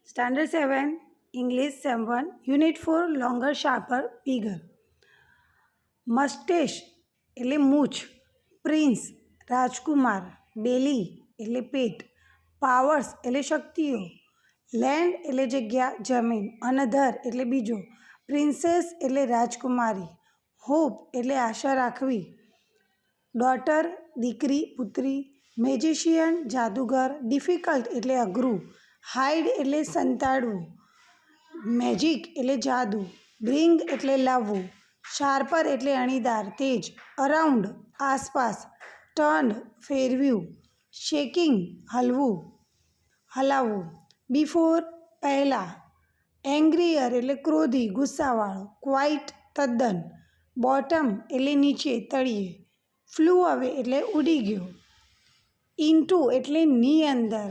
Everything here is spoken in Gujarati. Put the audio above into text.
Standard 7, English Sem 1, Unit 4, Longer, Sharper, Bigger. મસ્ટેશ એટલે મૂછ, પ્રિન્સ રાજકુમાર, બેલી એટલે પેટ, પાવર્સ એટલે શક્તિઓ, લેન્ડ એટલે જગ્યા જમીન, અનધર એટલે બીજો, પ્રિન્સેસ એટલે રાજકુમારી, હોપ એટલે આશા રાખવી, ડોટર દીકરી પુત્રી, મેજિશિયન જાદુગર, ડિફિકલ્ટ એટલે અઘરું, હાઇડ એટલે સંતાડવું, મેજિક એટલે જાદુ, બ્રિંગ એટલે લાવવું, શાર્પર એટલે અણીદાર તેજ, અરાઉન્ડ આસપાસ, ટર્ન ફેરવ્યું, શેકિંગ હલવું હલાવવું, બિફોર પહેલાં, એંગ્રીયર એટલે ક્રોધી ગુસ્સાવાળો, ક્વાઇટ તદ્દન, બોટમ એટલે નીચે તળિયે, ફ્લૂ અવે એટલે ઉડી ગયો, ઇન્ટુ એટલે ની અંદર,